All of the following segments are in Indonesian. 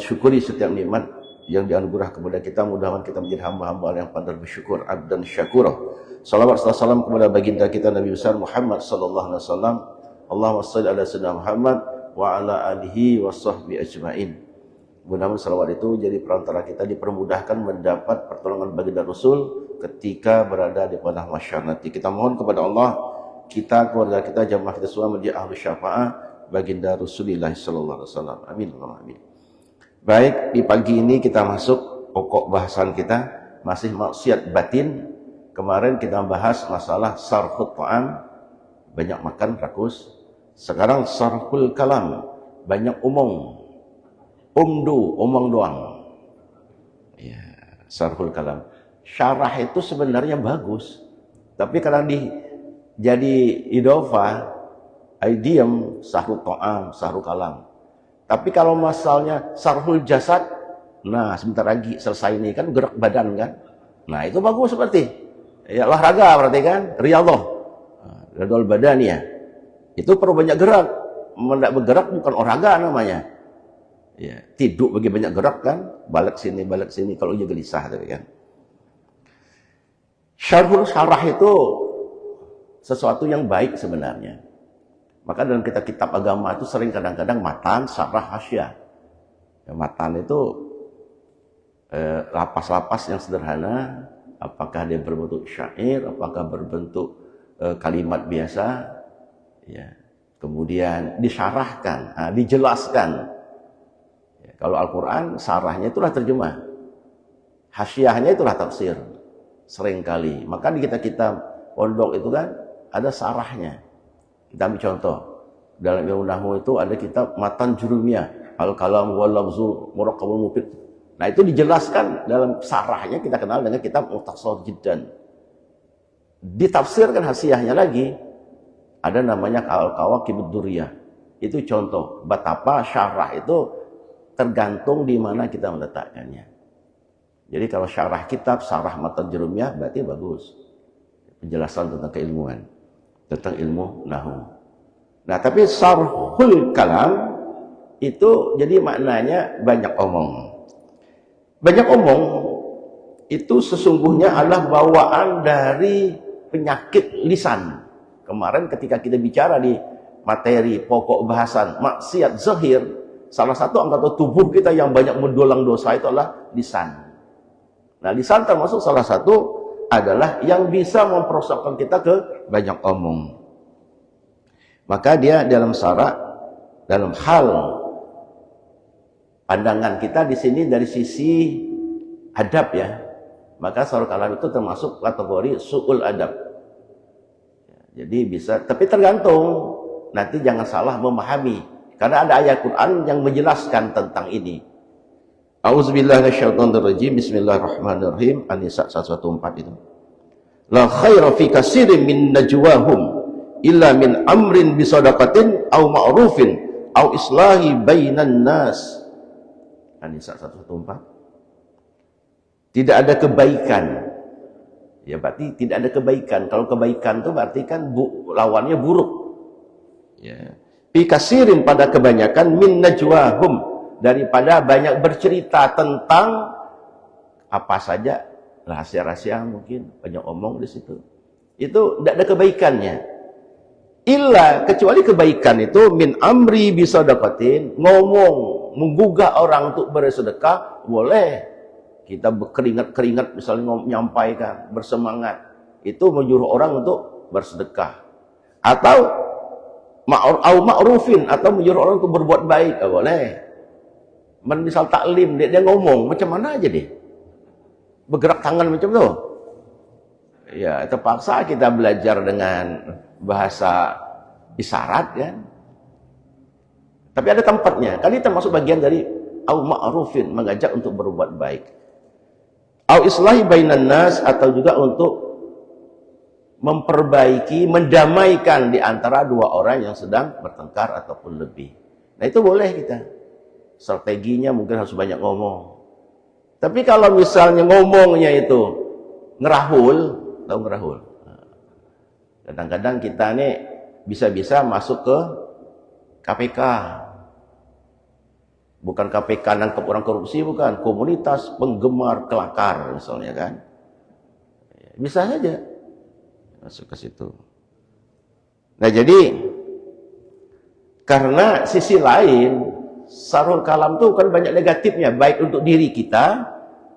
mensyukuri setiap nikmat yang dianugerah kepada kita. Mudah-mudahan kita menjadi hamba-hamba yang pandai bersyukur, abdan syakurah. Salawat serta salam kepada baginda kita Nabi besar Muhammad sallallahu alaihi wasallam. Allahumma shalli ala sayyidina Muhammad wa ala alihi wa sahbihi ajmain. Mudah-mudahan salawat itu jadi perantara kita dipermudahkan mendapat pertolongan baginda Rasul ketika berada di padang mahsyar nanti. Kita mohon kepada Allah, kita, keluarga kita, jamaah kita semua menjadi ahli syafaat baginda Rasulullah sallallahu alaihi wasallam. Amin, amin. Baik, di pagi ini kita masuk pokok bahasan kita, masih maksiat batin. Kemarin kita bahas masalah sarfut ta'am, banyak makan rakus. Sekarang sarful kalam, banyak omong. Omong doang. Ya, sarful kalam. Syarah itu sebenarnya bagus, tapi kadang jadi idofa, idiom, sarful ta'am, sarful kalam. Tapi kalau masalahnya sarful jasad, nah sebentar lagi selesai ini kan gerak badan kan. Nah itu bagus seperti ya olahraga berarti kan, riyadhah. Riyadhal badaniyah. Itu perlu banyak gerak. Tidak bergerak bukan olahraga namanya. Ya, tidur bagi banyak gerak kan, balik sini kalau dia gelisah tapi kan. Syarah itu sesuatu yang baik sebenarnya. Maka dalam kitab agama itu sering kadang-kadang matan, syarah, hasyah. Ya, matan itu lapas-lapas yang sederhana, apakah dia berbentuk syair, apakah berbentuk kalimat biasa, ya. Kemudian disyarahkan, dijelaskan. Ya, kalau Al-Quran, syarahnya itulah terjemah, hasyahnya itulah tafsir, seringkali. Maka di kitab pondok itu kan ada syarahnya. Kita ambil contoh, dalam ilmu nahwu itu ada kitab Matan Jurumiyah, Al-Kalam wal Lafzu Murakkabul Mufid. Nah itu dijelaskan dalam syarahnya, kita kenal dengan kitab Mukhtasar Jiddan. Ditafsirkan hasiyahnya lagi, ada namanya Al-Kawakibud Duriyah. Itu contoh betapa syarah itu tergantung di mana kita meletakkannya. Jadi kalau syarah kitab, syarah Matan Jurumiyah berarti bagus. Penjelasan tentang keilmuan, tentang ilmu nahwu. Nah, tapi sarhul kalam itu jadi maknanya banyak omong. Banyak omong itu sesungguhnya adalah bawaan dari penyakit lisan. Kemarin ketika kita bicara di materi pokok bahasan maksiat zahir, salah satu anggota tubuh kita yang banyak mendulang dosa itu adalah lisan. Nah, lisan termasuk salah satu adalah yang bisa memperosokkan kita ke banyak omong. Maka dia dalam syarat, dalam hal pandangan kita di sini dari sisi adab ya, maka sarful kalam itu termasuk kategori su'ul adab. Jadi bisa, tapi tergantung, nanti jangan salah memahami, karena ada ayat Quran yang menjelaskan tentang ini. A'udzubillahi minasyaitonirrajim. Bismillahirrahmanirrahim. An-Nisa 114 itu. La khaira fi katsirin min najwahum illa min amrin bisadaqatin aw ma'rufin aw islahi bainan nas. An-Nisa 114. Tidak ada kebaikan. Ya berarti tidak ada kebaikan. Kalau kebaikan itu berarti kan lawannya buruk. Ya. Fi katsirin pada kebanyakan min najwahum, daripada banyak bercerita tentang apa saja, rahasia-rahasia mungkin, banyak omong di situ. Itu tidak ada kebaikannya. Illa, kecuali kebaikan itu min amri bisadaqatin, ngomong, menggugah orang untuk bersedekah, boleh. Kita berkeringat-keringat misalnya menyampaikan, bersemangat. Itu menyuruh orang untuk bersedekah. Atau ma'rufin, atau menyuruh orang untuk berbuat baik, boleh. Misal taklim, dia ngomong, macam mana aja deh. Bergerak tangan macam tu. Ya, terpaksa kita belajar dengan bahasa isyarat kan. Tapi ada tempatnya. Kan ini termasuk bagian dari au ma'rufin, mengajak untuk berbuat baik. Au islahi bainan nas, atau juga untuk memperbaiki, mendamaikan di antara dua orang yang sedang bertengkar ataupun lebih. Nah, itu boleh kita. Strateginya mungkin harus banyak ngomong. Tapi kalau misalnya ngomongnya itu ngerahul, tahu ngerahul? Kadang-kadang kita nih bisa-bisa masuk ke KPK. Bukan KPK nangkep orang korupsi, bukan. Komunitas penggemar kelakar misalnya kan. Bisa saja masuk ke situ. Nah jadi, karena sisi lain, sarul kalam itu kan banyak negatifnya, baik untuk diri kita,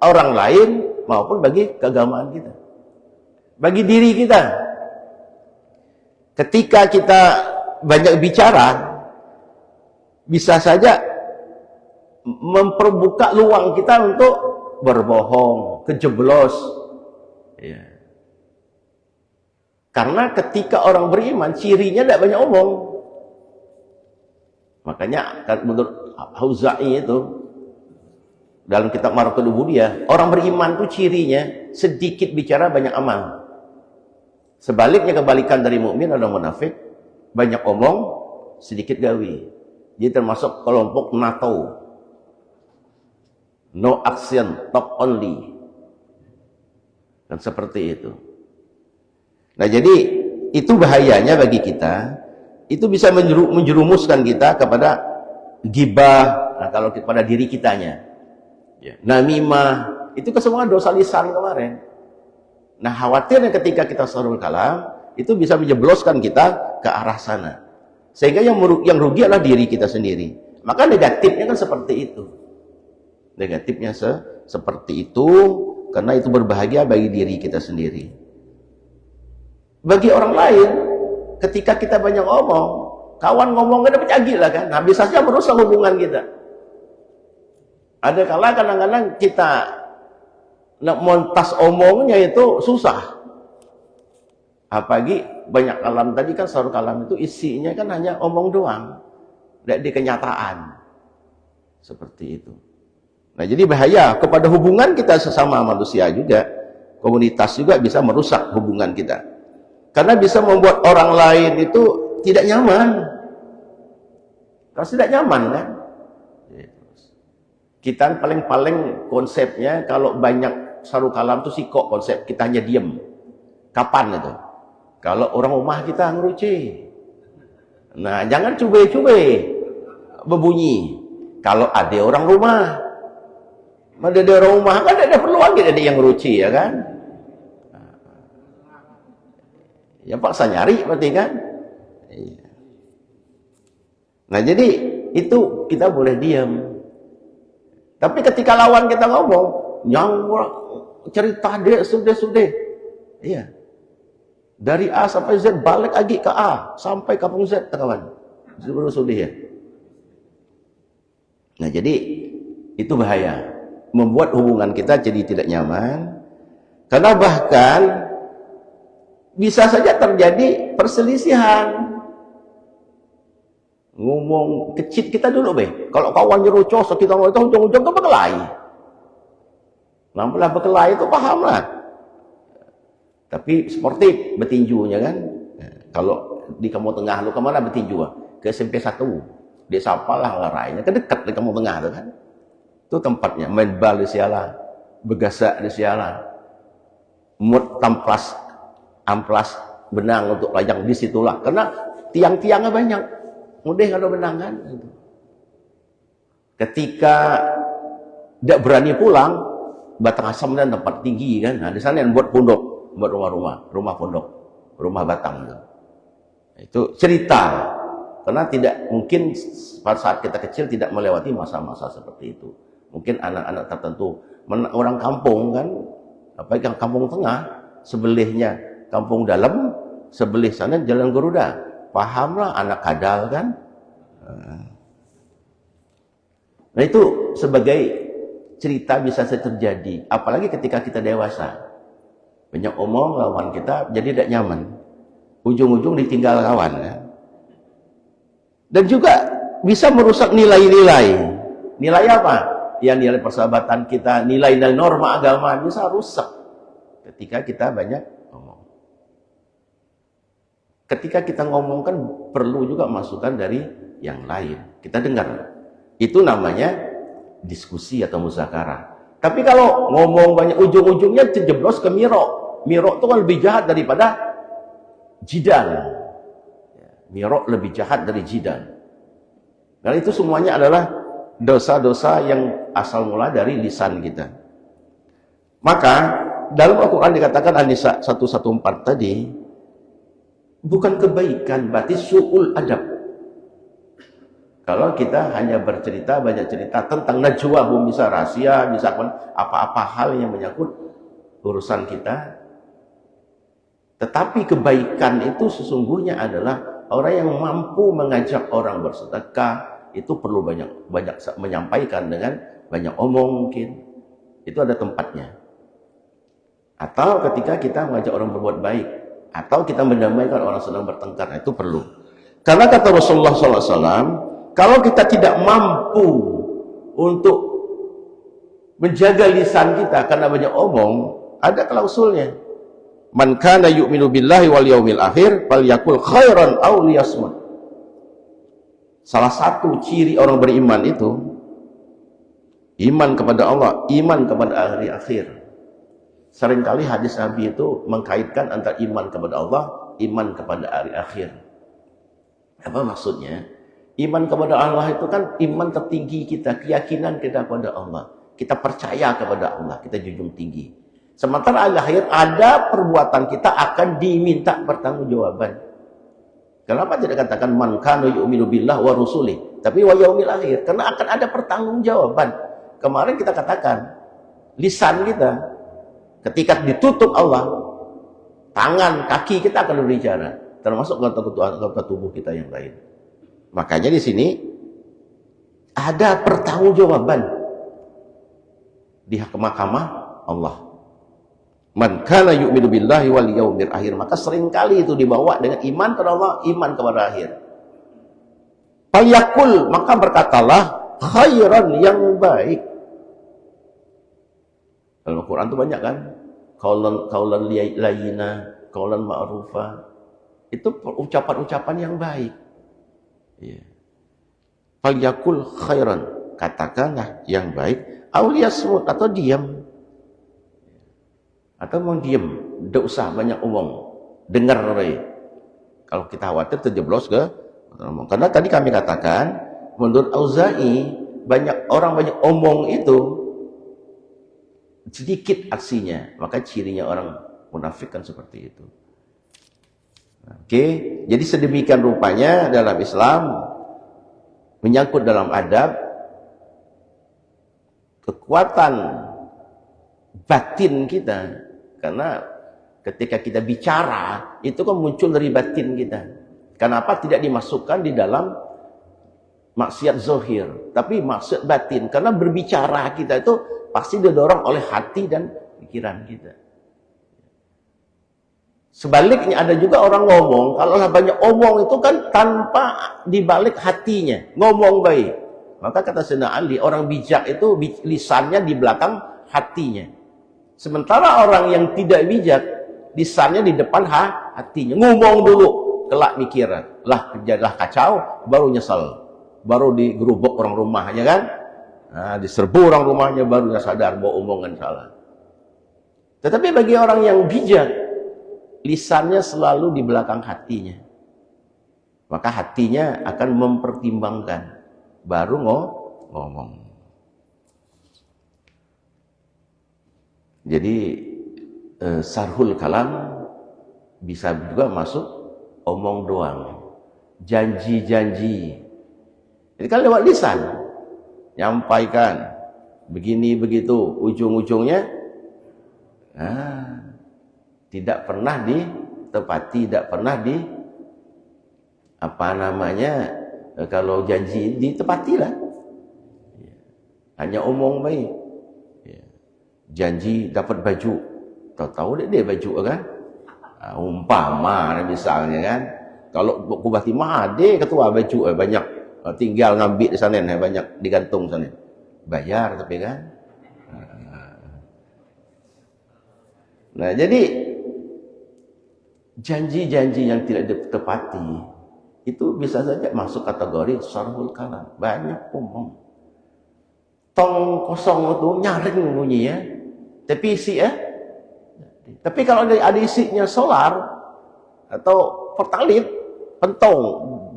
orang lain, maupun bagi keagamaan kita. Bagi diri kita, ketika kita banyak bicara, bisa saja memperbuka luang kita untuk berbohong, kejeblos. Ya. Karena ketika orang beriman, cirinya tidak banyak omong. Makanya menurut Auza'i itu, dalam kitab Maraqul Ubudiyah, orang beriman itu cirinya sedikit bicara, banyak amal. Sebaliknya kebalikan dari mukmin adalah munafik, banyak omong, sedikit gawe. Jadi termasuk kelompok NATO. No action, talk only. Dan seperti itu. Nah jadi itu bahayanya bagi kita. Itu bisa menjerumuskan kita kepada gibah. Nah, kalau kepada diri kitanya. Namimah. Itu kesemua dosa lisan kemarin. Nah khawatirnya ketika kita sarul kalam, itu bisa menjebloskan kita ke arah sana. Sehingga yang rugi adalah diri kita sendiri. Maka negatifnya kan seperti itu. Negatifnya seperti itu, karena itu berbahagia bagi diri kita sendiri. Bagi orang lain, ketika kita banyak ngomong, kawan ngomong kan dapat cagil lah kan, nah bisa saja merusak hubungan kita. Ada kala kadang-kadang kita nak montas omongnya itu susah. Apalagi banyak kalam tadi kan, sarul kalam itu isinya kan hanya omong doang, tidak di kenyataan. Seperti itu. Nah jadi bahaya kepada hubungan kita sesama manusia juga, komunitas juga bisa merusak hubungan kita. Karena bisa membuat orang lain itu tidak nyaman. Kalau tidak nyaman kan. Kita paling-paling konsepnya kalau banyak sarul kalam itu sikok konsep, kita hanya diem. Kapan itu? Kalau orang rumah kita ngeruci. Nah jangan cube-cube berbunyi. Kalau ada orang rumah, ada orang rumah kan ada perlu lagi ada yang ngeruci ya kan? Ya paksa nyari berarti kan? Nah jadi itu kita boleh diam. Tapi ketika lawan kita ngomong, yang cerita dia sudah. Iya. Dari A sampai Z balik lagi ke A sampai kampung Z kawan. Sudah ya. Nah jadi itu bahaya, membuat hubungan kita jadi tidak nyaman, karena bahkan bisa saja terjadi perselisihan. Ngomong kecil kita dulu kalau kawan nyerocos kita ngomong itu ujung-ujung ke berkelahi. Nampak berkelahi itu paham lah. Tapi sportif bertinjunya kan. Kalau di Kampung Tengah lu kemana bertinju? Ke SMP 1. Dia sapalah larainya, ke dekat di Kampung Tengah itu kan. Itu tempatnya, main bal di siala, begasak di siala. Mut amplas benang untuk lajang di situlah. Karena tiang-tiangnya banyak. Mudah kalau benang kan. Ketika tidak berani pulang, Batang Asam dan tempat tinggi kan. Nah, di sana yang buat pondok, buat rumah pondok, rumah batang itu. Itu cerita. Karena tidak mungkin pada saat kita kecil tidak melewati masa-masa seperti itu. Mungkin anak-anak tertentu, orang kampung kan, apalagi yang kampung tengah, sebelihnya kampung dalam, sebelih sana Jalan Garuda. Pahamlah anak kadal kan. Nah itu sebagai cerita bisa terjadi. Apalagi ketika kita dewasa. Banyak omong lawan kita jadi tidak nyaman. Ujung-ujung ditinggal kawan. Ya. Dan juga bisa merusak nilai-nilai. Nilai apa? Ya nilai persahabatan kita, nilai-nilai norma agama bisa rusak. Ketika kita banyak ngomong. Ketika kita ngomong kan perlu juga masukan dari yang lain. Kita dengar. Itu namanya diskusi atau muzakarah. Tapi kalau ngomong banyak ujung-ujungnya terjeblos ke mirok. Mirok itu kan lebih jahat daripada jidal. Mirok lebih jahat dari jidal. Karena itu semuanya adalah dosa-dosa yang asal mula dari lisan kita. Maka dalam Al-Quran dikatakan An-Nisa 114 tadi, bukan kebaikan, berarti su'ul adab. Kalau kita hanya bercerita, banyak cerita tentang najwa, bisa rahasia, bisa apa-apa hal yang menyangkut urusan kita. Tetapi kebaikan itu sesungguhnya adalah orang yang mampu mengajak orang bersedekah, itu perlu banyak menyampaikan dengan banyak omong mungkin. Itu ada tempatnya. Atau ketika kita mengajak orang berbuat baik, atau kita mendamaikan orang sedang bertengkar, itu perlu. Karena kata Rasulullah SAW, kalau kita tidak mampu untuk menjaga lisan kita karena banyak omong, ada klausulnya. Man kana yu'minu billahi wal yaumil akhir falyakul khairan aw liyasmut. Salah satu ciri orang beriman itu iman kepada Allah, iman kepada hari akhir. Seringkali hadis Nabi itu mengkaitkan antara iman kepada Allah, iman kepada hari akhir. Apa maksudnya? Iman kepada Allah itu kan iman tertinggi kita, keyakinan kita kepada Allah. Kita percaya kepada Allah, kita junjung tinggi. Sementara al akhir ada perbuatan kita akan diminta pertanggungjawaban. Kenapa tidak katakan man kana yu'minu billah wa rusuli, tapi wa yaumil akhir? Karena akan ada pertanggungjawaban. Kemarin kita katakan lisan kita ketika ditutup Allah, tangan, kaki kita akan berbicara, termasuk anggota tubuh kita yang lain. Makanya di sini ada pertanggungjawaban di mahkamah Allah. Man kana yu'minu billahi wal yaumil akhir, maka seringkali itu dibawa dengan iman kepada Allah, iman kepada akhir. Falyakul, maka berkatalah khairan, yang baik. Dalam Al-Quran itu banyak kan, qaulan layyina, qaulan ma'rufa. Itu ucapan-ucapan yang baik. Ya. Falyakul khairan, katakanlah yang baik, aw liyasmut, atau diam. Atau mau diam, tidak usah banyak omong, dengar. Kalau kita khawatir terjeblos ke omong. Karena tadi kami katakan, menurut Auza'i, banyak omong itu sedikit aksinya, maka cirinya orang munafik kan seperti itu. Oke, jadi sedemikian rupanya dalam Islam menyangkut dalam adab, kekuatan batin kita, karena ketika kita bicara itu kan muncul dari batin kita. Kenapa tidak dimasukkan di dalam maksiat zahir, tapi maksiat batin? Karena berbicara kita itu pasti didorong oleh hati dan pikiran kita. Sebaliknya ada juga orang ngomong, kalau banyak omong itu kan tanpa dibalik hatinya, ngomong baik. Maka kata Sayyidina Ali, orang bijak itu lisannya di belakang hatinya. Sementara orang yang tidak bijak, lisannya di depan hatinya. Ngomong dulu, kelak mikir, jadilah kacau, baru nyesel. Baru digerubuk orang rumahnya kan. Nah, diserbu orang rumahnya, baru sadar bahwa omongan salah. Tetapi bagi orang yang bijak, lisannya selalu di belakang hatinya. Maka hatinya akan mempertimbangkan, baru ngomong. Jadi sarhul kalam bisa juga masuk omong doang, janji-janji. Jadi kan lewat lisan nyampaikan begini begitu, ujung-ujungnya tidak pernah ditepati, tidak pernah kalau janji ditepatilah. Hanya omong baik. Janji dapat baju, tahu-tahu dia baju kan? Umpama misalnya kan, kalau kubah timah ada ketua baju banyak, tinggal ngambil di sana, banyak digantung sana, bayar tapi kan. Nah jadi janji-janji yang tidak ditepati itu bisa saja masuk kategori sarhul kalam, banyak omong. Tong kosong itu nyaring bunyinya, tapi isi Tapi kalau ada isinya solar atau pertalit, pentong,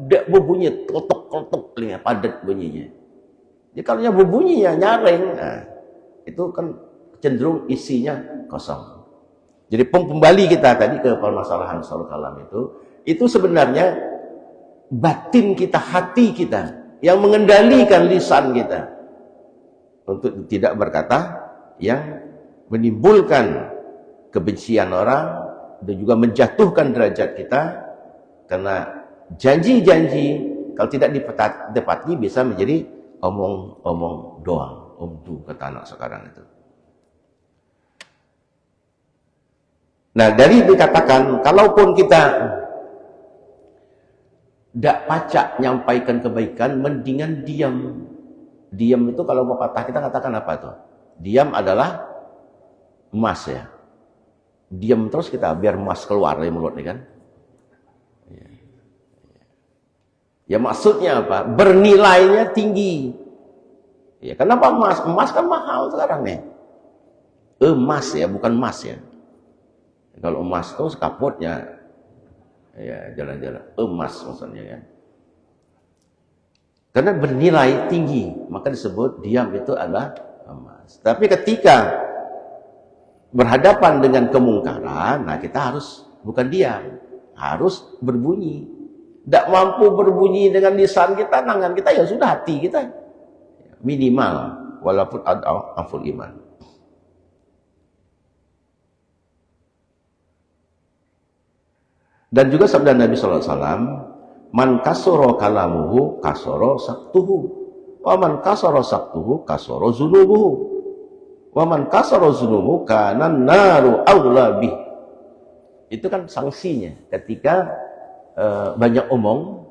tidak berbunyi, kelotok-kelotok, padat bunyinya. Jadi kalau berbunyi ya nyaring, nah, itu kan cenderung isinya kosong. Jadi kembali kita tadi ke permasalahan soal kalam itu sebenarnya batin kita, hati kita yang mengendalikan lisan kita untuk tidak berkata yang menimbulkan kebencian orang dan juga menjatuhkan derajat kita, karena janji-janji kalau tidak ditepati bisa menjadi omong-omong doang, omdu kata anak sekarang itu. Nah, dari dikatakan, kalaupun kita tidak pacak nyampaikan kebaikan, mendingan diam. Diam itu kalau mau patah kita katakan apa tuh? Diam adalah emas ya. Diam terus kita biar emas keluar dari mulut nih kan. Ya maksudnya apa? Bernilainya tinggi. Ya kenapa emas? Emas kan mahal sekarang nih. Emas ya, bukan emas ya. Kalau emas itu kapotnya ya jalan-jalan emas maksudnya kan. Karena bernilai tinggi, maka disebut diam itu adalah emas. Tapi ketika berhadapan dengan kemungkaran, nah kita harus bukan diam, harus berbunyi. Tidak mampu berbunyi dengan lisan kita, tangan kita, ya sudah hati kita. Minimal, walaupun ada aful iman. Dan juga sabda Nabi SAW, man kasoro kalamuhu kasoro saktuhu, wa man kasoro saktuhu kasoro zunubuhu, wa man kasoro zunubuhu kanan naru awla bih. Itu kan sanksinya ketika banyak omong,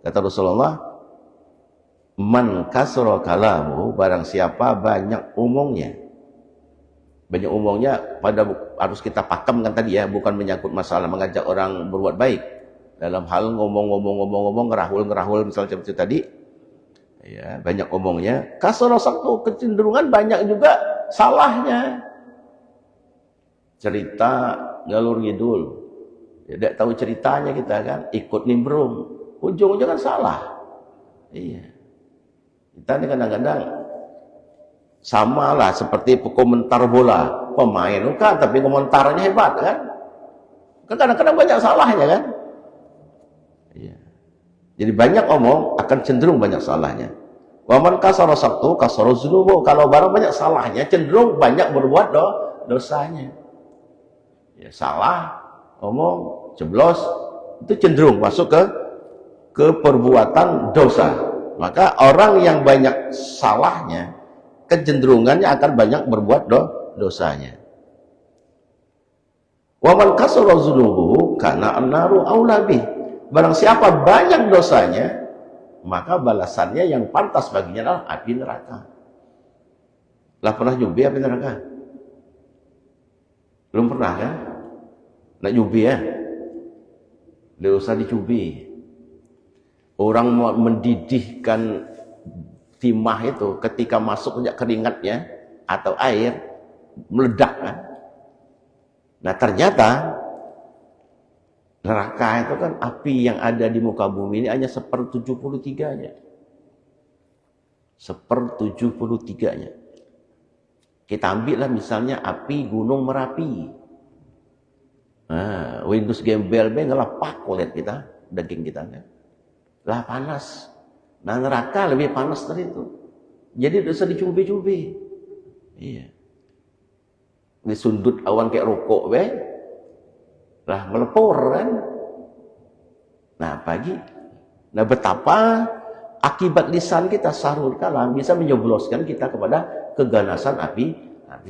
kata Rasulullah, man kasoro kalamuhu, barang siapa banyak omongnya. Banyak umumnya harus kita pakamkan tadi ya, bukan menyangkut masalah mengajak orang berbuat baik. Dalam hal ngomong, ngerahul misalnya seperti tadi. Ya, banyak omongnya. Kasoro saktu, kecenderungan banyak juga salahnya. Cerita ngalur ngidul. Ya, tidak tahu ceritanya kita kan, ikut nimbrung. Ujung-ujungnya kan salah. Iya. Kita ini kadang-kadang sama lah seperti komentar bola, pemain kan tapi komentarnya hebat kan, kadang-kadang banyak salahnya kan. Iya. Jadi banyak omong akan cenderung banyak salahnya. Waman kasara sabtu kasara zunubu, kalau barang banyak salahnya cenderung banyak berbuat dosanya. Ya, salah, omong, jeblos itu cenderung masuk ke perbuatan dosa. Maka orang yang banyak salahnya kecenderungannya akan banyak berbuat dosanya. Wa man kasara dzunubuhu kana an-naru aula bih. Barang siapa banyak dosanya, maka balasannya yang pantas baginya adalah api neraka. Lah pernah nyubi api neraka? Belum pernah kan? Nak nyubi ya? Tidak usah dicubi. Orang mau mendidihkan timah itu ketika masuk keringatnya atau air meledak kan. Nah ternyata neraka itu kan api yang ada di muka bumi ini hanya 1/73-nya. 1/73-nya. Kita ambillah misalnya api Gunung Merapi. Nah, Windows gembel ngelapak kulit kita, daging kita kan. Lah panas. Nah neraka lebih panas dari itu. Jadi tidak usah dicumbi-cumbi. Iya. Disundut awan kayak rokok lah melepur kan. Nah pagi. Nah betapa akibat lisan kita sarul kalam bisa menyebloskan kita kepada keganasan api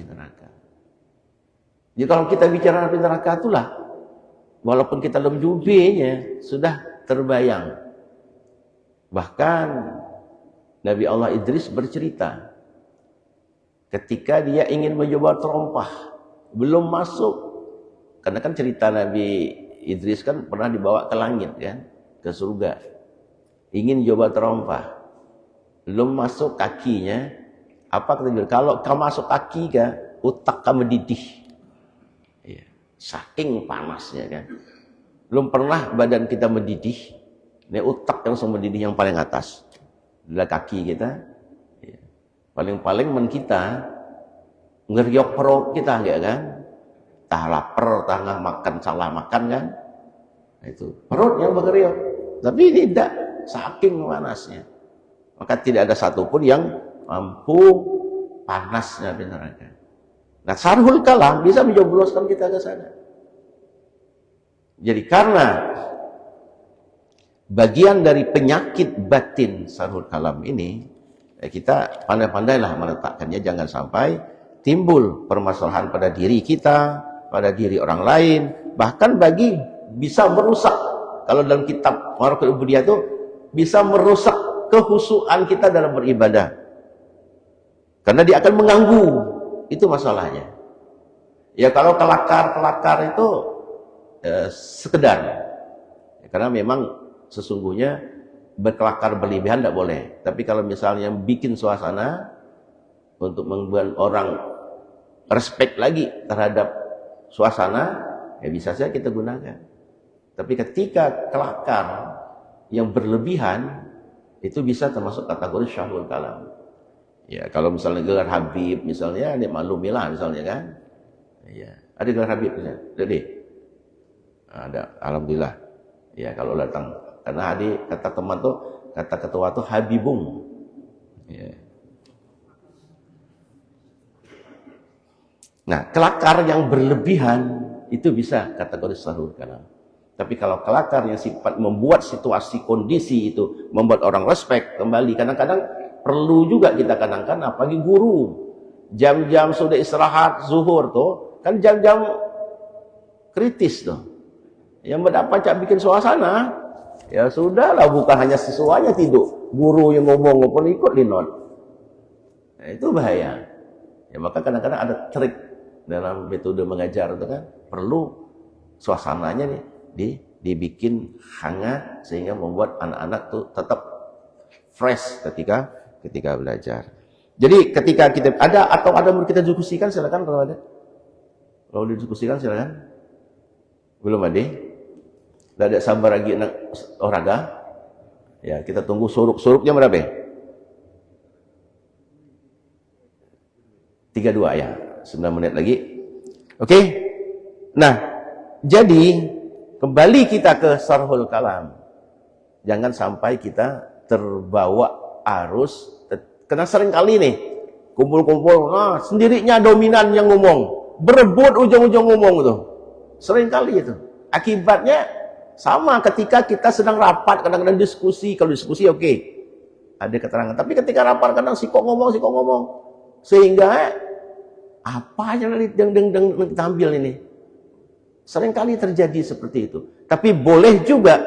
neraka. Jadi kalau kita bicara api neraka itulah, walaupun kita belum jubinya sudah terbayang. Bahkan Nabi Allah Idris bercerita ketika dia ingin mencoba terompah, belum masuk. Karena kan cerita Nabi Idris kan pernah dibawa ke langit kan, ke surga. Ingin coba terompah, belum masuk kakinya. Apa kata dia? Kalau kamu masuk kaki kan, otak kamu mendidih. Ya, saking panasnya kan. Belum pernah badan kita mendidih. Ini otak yang langsung mendidih yang paling atas. Adalah kaki kita. Ya. Paling-paling men kita ngeriok perut kita, enggak kan? Tah lapar, tah nggak makan, salah makan kan? Nah, itu perut yang bergeriok. Tapi tidak, saking panasnya. Maka tidak ada satupun yang mampu panasnya di neraka. Nah, sarhul kalam bisa menjebloskan kita ke sana. Jadi karena bagian dari penyakit batin sarhul kalam ini, kita pandai-pandailah meletakkannya, jangan sampai timbul permasalahan pada diri kita, pada diri orang lain, bahkan bisa merusak. Kalau dalam kitab Maraqul Ubudiyah itu bisa merusak kehusuan kita dalam beribadah. Karena dia akan mengganggu, itu masalahnya. Ya kalau kelakar itu sekedar. Karena memang sesungguhnya berkelakar berlebihan tidak boleh. Tapi kalau misalnya bikin suasana untuk membuat orang respect lagi terhadap suasana, ya bisa saja kita gunakan. Tapi ketika kelakar yang berlebihan, itu bisa termasuk kategori syahwul kalam. Ya, kalau misalnya gelar Habib misalnya, ini maklumilah misalnya kan. Ya, ada gelar Habib misalnya. Jadi ada, alhamdulillah. Ya, kalau datang, karena kata teman tuh, kata ketua tuh Habibung. Ya. Nah, kelakar yang berlebihan itu bisa kategori syahwul kalam. Tapi kalau kelakar yang sifat membuat situasi kondisi itu membuat orang respect kembali, kadang-kadang perlu juga kita kadang-kadang apalagi guru jam-jam sudah istirahat zuhur tuh kan jam-jam kritis tuh yang mendapat bikin suasana, ya sudahlah, bukan hanya siswanya tidur, guru yang ngomong pun ikut linot. Nah, itu bahaya ya. Maka kadang-kadang ada trik dalam metode mengajar itu kan, perlu suasananya nih dibikin hangat sehingga membuat anak-anak tuh tetap fresh ketika belajar. Jadi ketika kita ada mau kita diskusikan, silakan kalau ada. Kalau didiskusikan silakan. Belum ada? Tidak ada sabar lagi nak olahraga. Ya, kita tunggu suruknya berapa? 32 ya. 9 menit lagi. Oke. Nah, jadi kembali kita ke sarhul kalam. Jangan sampai kita terbawa arus. Karena sering kali nih kumpul-kumpul, sendirinya dominan yang ngomong, berebut ujung-ujung ngomong tuh. Sering kali itu. Akibatnya sama ketika kita sedang rapat, kadang-kadang diskusi. Kalau diskusi oke, ada keterangan. Tapi ketika rapat kadang sikok ngomong. Sehingga apa yang kita ambil ini? Seringkali terjadi seperti itu. Tapi boleh juga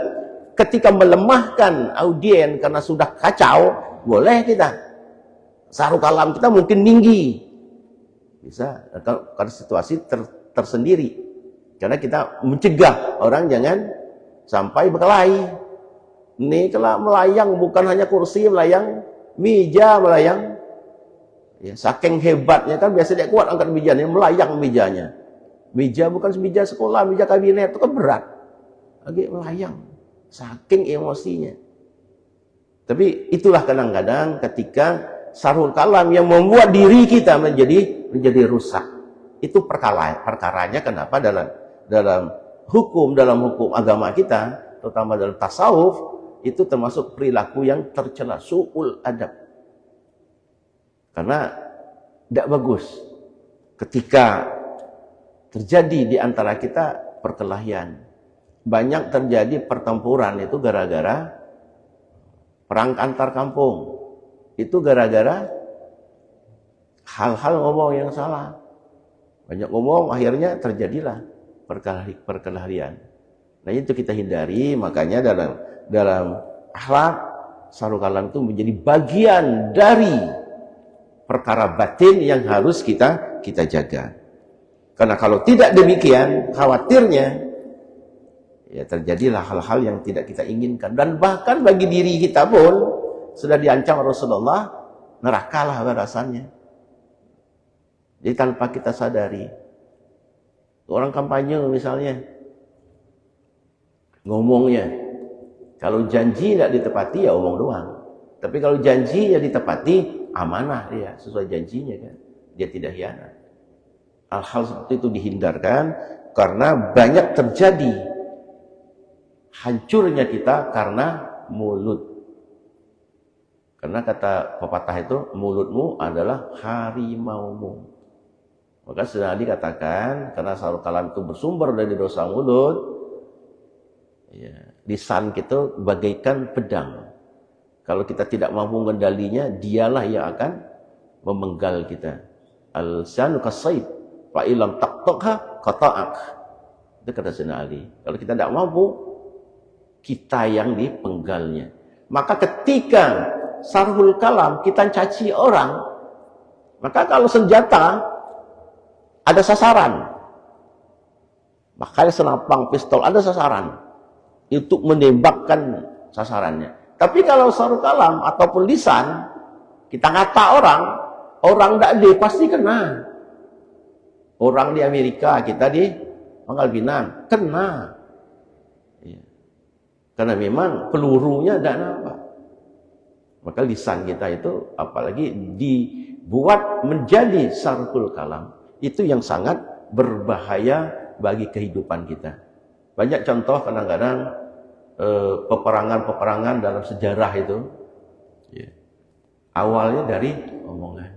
ketika melemahkan audien karena sudah kacau, boleh kita. Sarhul kalam kita mungkin tinggi. Bisa, karena situasi tersendiri. Karena kita mencegah orang jangan sampai berkelahi. Ini kalau melayang bukan hanya kursi, melayang meja, melayang. Ya, saking hebatnya kan biasa dia kuat angkat mejanya, melayang mejanya. Meja bukan meja sekolah, meja kabinet itu kan berat. Lagi melayang. Saking emosinya. Tapi itulah kadang-kadang ketika sarhul kalam yang membuat diri kita menjadi rusak. Itu perkaranya kenapa dalam hukum agama kita, terutama dalam tasawuf, itu termasuk perilaku yang tercela, su'ul adab. Karena tidak bagus ketika terjadi di antara kita perkelahian. Banyak terjadi pertempuran itu gara-gara perang antar kampung. Itu gara-gara hal-hal ngomong yang salah. Banyak ngomong, akhirnya terjadilah perkelahian. Nah, itu kita hindari. Makanya dalam akhlak, sarhul kalam itu menjadi bagian dari perkara batin yang harus kita jaga. Karena kalau tidak demikian, khawatirnya ya terjadilah hal-hal yang tidak kita inginkan. Dan bahkan bagi diri kita pun sudah diancam Rasulullah, nerakalah balasannya. Jadi tanpa kita sadari, orang kampanye misalnya, ngomongnya, kalau janji tidak ditepati ya omong doang. Tapi kalau janji ya ditepati, amanah dia, sesuai janjinya kan. Dia tidak hianat. Hal-hal seperti itu dihindarkan karena banyak terjadi hancurnya kita karena mulut. Karena kata pepatah itu, mulutmu adalah harimaumu. Maka Sayyidina Ali katakan, karena sarul kalam itu bersumber dari dosa mulut, ya, lisan kita bagaikan pedang. Kalau kita tidak mampu mengendalinya, dialah yang akan memenggal kita. Al-lisanu kas-sayf, fa illam taqtaqha qata'ak. Itu kata Sayyidina Ali. Kalau kita tidak mampu, kita yang dipenggalnya. Maka ketika sarhul kalam kita caci orang, maka kalau senjata ada sasaran, makanya senapang pistol ada sasaran untuk menembakkan sasarannya. Tapi kalau sarhul kalam ataupun lisan, kita kata orang tidak ada pasti kena. Orang di Amerika, kita di Pangkal Pinang kena, ya. Karena memang pelurunya tidak nampak. Maka lisan kita itu apalagi dibuat menjadi sarhul kalam, itu yang sangat berbahaya bagi kehidupan kita. Banyak contoh kadang-kadang peperangan-peperangan dalam sejarah itu, ya, awalnya dari omongan.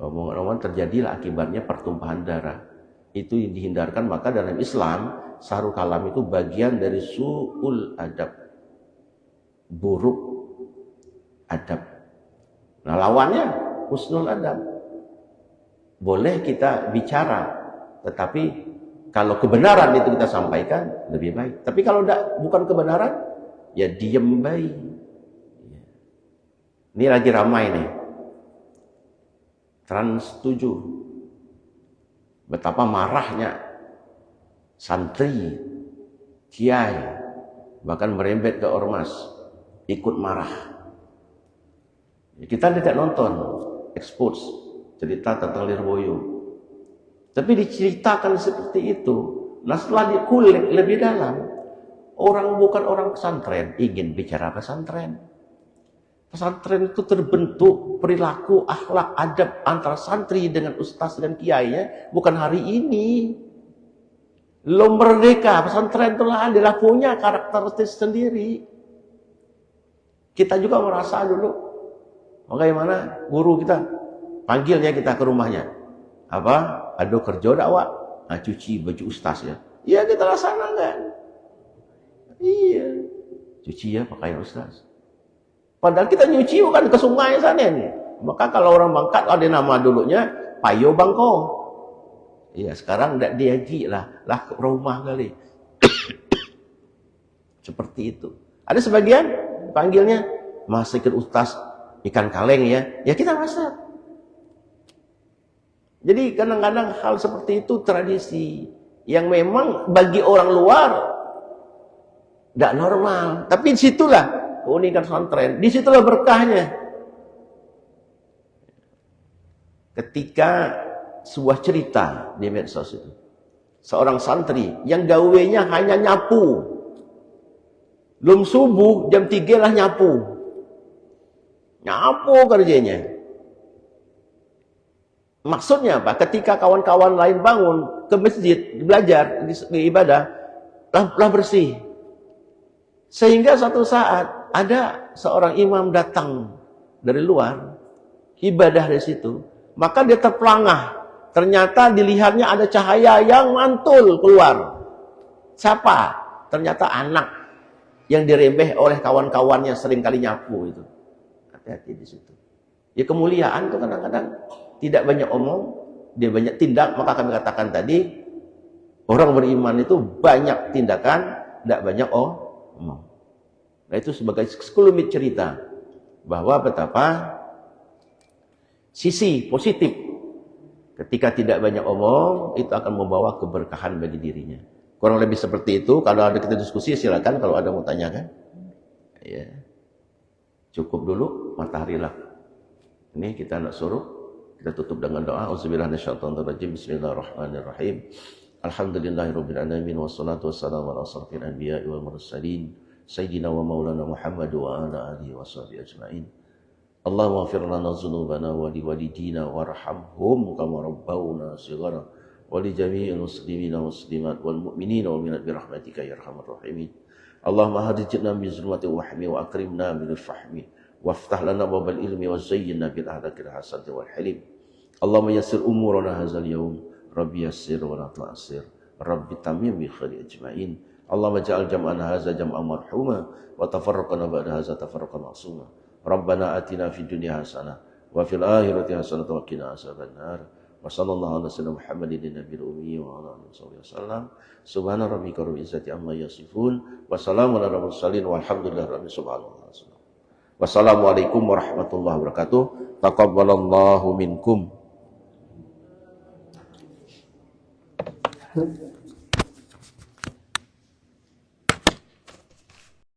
Omongan-omongan terjadilah akibatnya pertumpahan darah. Itu yang dihindarkan. Maka dalam Islam sarhul kalam itu bagian dari su'ul adab, buruk adab. Nah lawannya husnul adab. Boleh kita bicara, tetapi kalau kebenaran itu kita sampaikan lebih baik. Tapi kalau bukan kebenaran, ya diem baik. Ini lagi ramai nih, Trans 7. Betapa marahnya santri, kiai, bahkan merembet ke ormas, ikut marah. Kita tidak nonton expose cerita tentang Lirboyo, tapi diceritakan seperti itu. Nah setelah dikulik lebih dalam, orang bukan orang pesantren ingin bicara pesantren. Pesantren itu terbentuk perilaku, akhlak, adab antara santri dengan ustaz dan kiainya bukan hari ini. Belum merdeka, pesantren adalah punya karakteristik sendiri. Kita juga merasa dulu, bagaimana guru kita panggilnya kita ke rumahnya, apa? Ada kerja dakwah, cuci baju ustaz ya. Iya kita laksanakan. Iya, cuci ya pakaian ustaz. Padahal kita nyuci bukan ke sungai sana nih. Maka kalau orang Bangkat ada nama dulunya Payo Bangko. Iya sekarang tidak diaji lah ke rumah kali. Seperti itu. Ada sebagian panggilnya masakin ustaz ikan kaleng ya kita masak. Jadi kadang-kadang hal seperti itu tradisi yang memang bagi orang luar tidak normal. Tapi disitulah keunikan pesantren, disitulah berkahnya. Ketika sebuah cerita di medsos itu, seorang santri yang gawenya hanya nyapu, belum subuh jam 3 lah nyapu kerjanya. Maksudnya apa? Ketika kawan-kawan lain bangun ke masjid belajar di ibadah, lah bersih. Sehingga suatu saat ada seorang imam datang dari luar, ibadah di situ, maka dia terpelangah. Ternyata dilihatnya ada cahaya yang mantul keluar. Siapa? Ternyata anak yang dirembeh oleh kawan-kawannya sering kali nyapu itu. Hati-hati di situ. Ya kemuliaan itu kadang-kadang tidak banyak omong, dia banyak tindak. Maka kami katakan tadi, orang beriman itu banyak tindakan, tidak banyak omong. Nah itu sebagai sekelumit cerita bahwa betapa sisi positif ketika tidak banyak omong itu akan membawa keberkahan bagi dirinya. Kurang lebih seperti itu. Kalau ada kita diskusi silakan kalau ada mau tanyakan. Ya. Cukup dulu matahari lah. Ini kita nak suruh, kita tutup dengan doa. Auzubillahiminasyaitonirrajim. Bismillahirrahmanirrahim. Alhamdulillahirabbil alamin wassalatu wassalamu ala asrofil anbiya'i wal mursalin sayyidina wa maulana Muhammad wa ala alihi washabihi ajmain. Allahumma ighfir lana dzunubana wa liwalidina warhamhum kama rabbawna shighara wa li jami'il muslimina wal muslimat wal mu'minina wal mu'minat bi rahmatika ya arhamar rahimin. Allahumma hadijna min zulmati wahmi wa akrimna min al-fahmi waftah lana babal ilmi wa zayyinna bil ahlakil hasanati wal hilim. Allahumma yassir umurana hadzal yawm rabbi yassir wa la tu'assir rabbi tamim bi khairi ajma'in. Allahumma ja'al jam'ana hadza jam'an marhuma wa tafarraqana ba'da hadza tafarraqan ma'suma. Rabbana atina fid dunya hasanah wa fil akhirati hasanah wa qina azabannar. Wa sallallahu ala sayyidina Muhammadin nabiyil ummi wa ala alihi wasallam. Subhana rabbika rabbil izzati amma yasifun wa salamun alal mursalin walhamdulillahi rabbil alamin. Wassalamualaikum warahmatullahi wabarakatuh. Taqabbalallahu minkum.